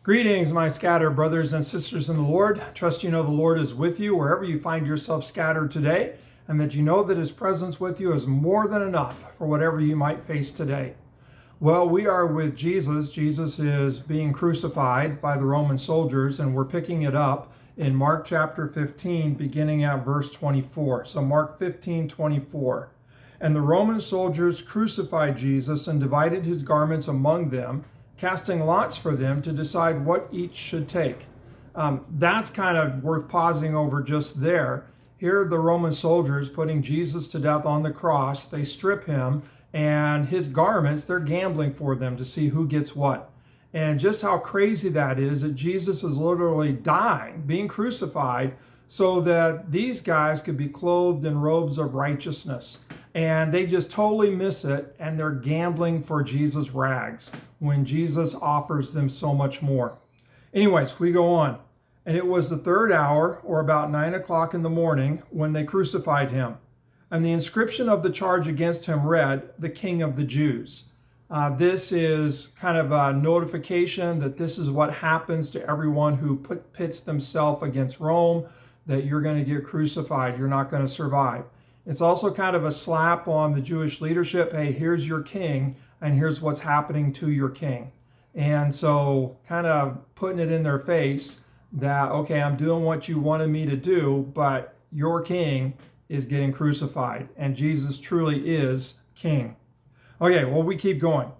Greetings, my scattered brothers and sisters in the Lord. Trust you know the Lord is with you wherever you find yourself scattered today, and that you know that his presence with you is more than enough for whatever you might face today. Well, we are with Jesus. Jesus is being crucified by the Roman soldiers, and we're picking it up in Mark chapter 15, beginning at verse 24. So Mark 15:24. And the Roman soldiers crucified Jesus and divided his garments among them, casting lots for them to decide what each should take. That's kind of worth pausing over just there. Here are the Roman soldiers putting Jesus to death on the cross. They strip him, and his garments, they're gambling for them to see who gets what. And just how crazy that is, that Jesus is literally dying, being crucified, so that these guys could be clothed in robes of righteousness. And they just totally miss it, and they're gambling for Jesus' rags when Jesus offers them so much more. Anyways, we go on. And it was the third hour, or about 9 o'clock in the morning, when they crucified him. And the inscription of the charge against him read, "The King of the Jews." This is kind of a notification that this is what happens to everyone who pits themselves against Rome, that you're going to get crucified, you're not going to survive. It's also kind of a slap on the Jewish leadership. Hey, here's your king, and here's what's happening to your king. And so kind of putting it in their face that, okay, I'm doing what you wanted me to do, but your king is getting crucified, and Jesus truly is king. Okay, well, we keep going.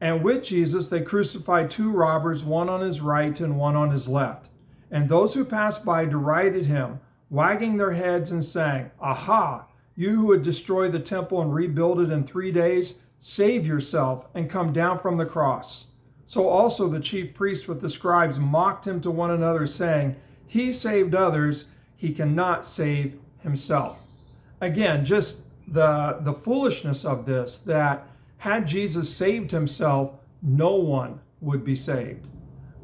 And with Jesus, they crucified two robbers, one on his right and one on his left. And those who passed by derided him, wagging their heads and saying, "Aha! You who would destroy the temple and rebuild it in 3 days, save yourself and come down from the cross." So also the chief priests with the scribes mocked him to one another, saying, "He saved others, he cannot save himself." Again, just the foolishness of this, that had Jesus saved himself, no one would be saved.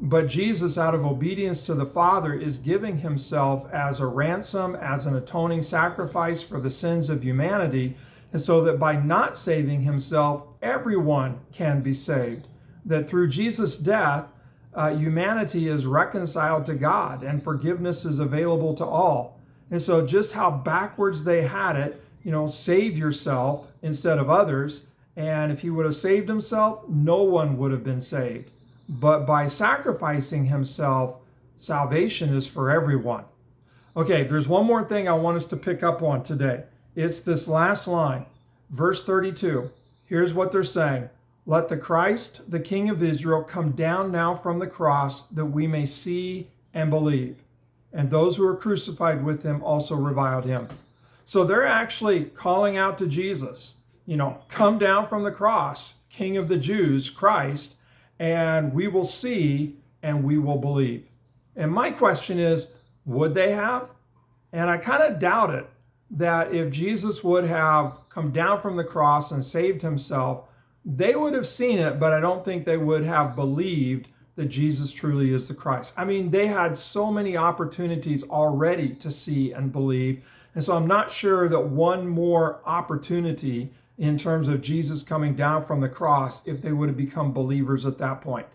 But Jesus, out of obedience to the Father, is giving himself as a ransom, as an atoning sacrifice for the sins of humanity, and so that by not saving himself, everyone can be saved. That through Jesus' death, humanity is reconciled to God, and forgiveness is available to all. And so just how backwards they had it, save yourself instead of others. And if he would have saved himself, no one would have been saved. But by sacrificing himself, salvation is for everyone. Okay, there's one more thing I want us to pick up on today. It's this last line, verse 32. Here's what they're saying. "Let the Christ, the King of Israel, come down now from the cross, that we may see and believe." And those who were crucified with him also reviled him. So they're actually calling out to Jesus, come down from the cross, King of the Jews, Christ, and we will see and we will believe. And my question is, would they have? And I kind of doubt it, that if Jesus would have come down from the cross and saved himself, they would have seen it, but I don't think they would have believed that Jesus truly is the Christ. I mean, they had so many opportunities already to see and believe. And so I'm not sure that one more opportunity in terms of Jesus coming down from the cross, if they would have become believers at that point.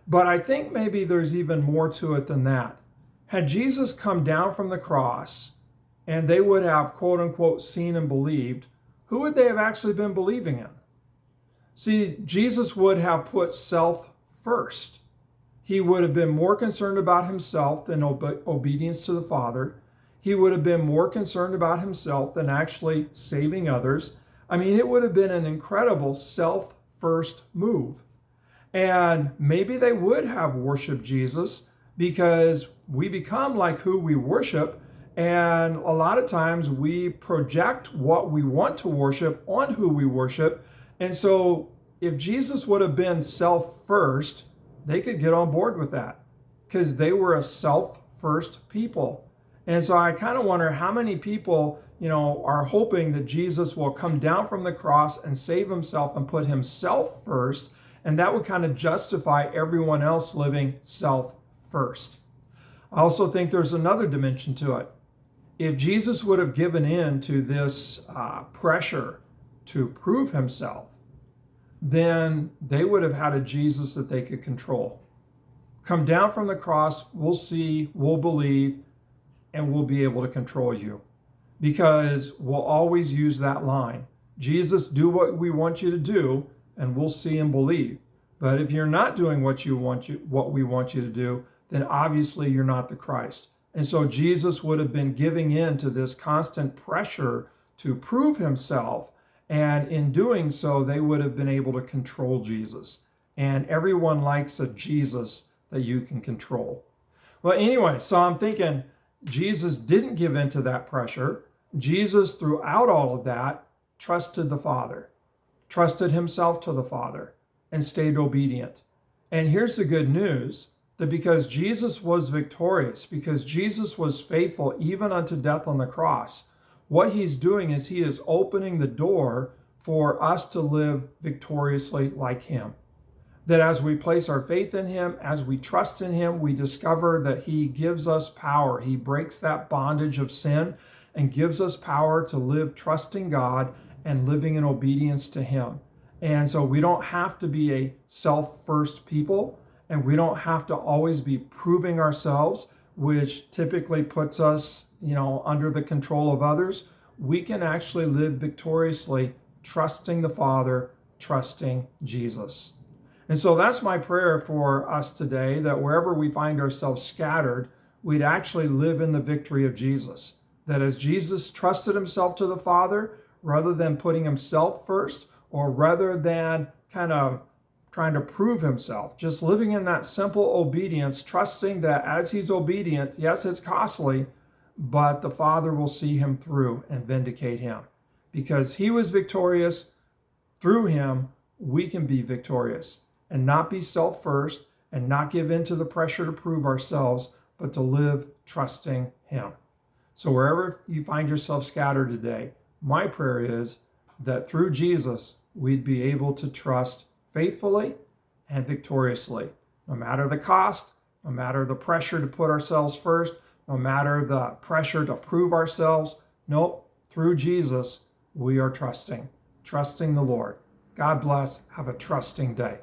But I think maybe there's even more to it than that. Had Jesus come down from the cross and they would have, quote unquote, seen and believed, who would they have actually been believing in? See, Jesus would have put self first. He would have been more concerned about himself than obedience to the Father. He would have been more concerned about himself than actually saving others. I mean, it would have been an incredible self-first move. And maybe they would have worshiped Jesus, because we become like who we worship. And a lot of times we project what we want to worship on who we worship. And so if Jesus would have been self-first, they could get on board with that, because they were a self-first people. And so I kind of wonder how many people, are hoping that Jesus will come down from the cross and save himself and put himself first, and that would kind of justify everyone else living self first. I also think there's another dimension to it. If Jesus would have given in to this pressure to prove himself, then they would have had a Jesus that they could control. Come down from the cross, we'll see, we'll believe, and we'll be able to control you. Because we'll always use that line. Jesus, do what we want you to do, and we'll see and believe. But if you're not doing what we want you to do, then obviously you're not the Christ. And so Jesus would have been giving in to this constant pressure to prove himself. And in doing so, they would have been able to control Jesus. And everyone likes a Jesus that you can control. Well, anyway, so I'm thinking Jesus didn't give in to that pressure. Jesus, throughout all of that, trusted the Father, trusted himself to the Father, and stayed obedient. And here's the good news, that because Jesus was victorious, because Jesus was faithful even unto death on the cross, what he's doing is he is opening the door for us to live victoriously like him. That as we place our faith in him, as we trust in him, we discover that he gives us power. He breaks that bondage of sin and gives us power to live trusting God and living in obedience to him. And so we don't have to be a self-first people, and we don't have to always be proving ourselves, which typically puts us, under the control of others. We can actually live victoriously, trusting the Father, trusting Jesus. And so that's my prayer for us today, that wherever we find ourselves scattered, we'd actually live in the victory of Jesus. That as Jesus trusted himself to the Father, rather than putting himself first, or rather than kind of trying to prove himself, just living in that simple obedience, trusting that as he's obedient, yes, it's costly, but the Father will see him through and vindicate him. Because he was victorious, through him, we can be victorious and not be self-first and not give in to the pressure to prove ourselves, but to live trusting him. So wherever you find yourself scattered today, my prayer is that through Jesus, we'd be able to trust faithfully and victoriously, no matter the cost, no matter the pressure to put ourselves first, no matter the pressure to prove ourselves. Nope, through Jesus, we are trusting the Lord. God bless. Have a trusting day.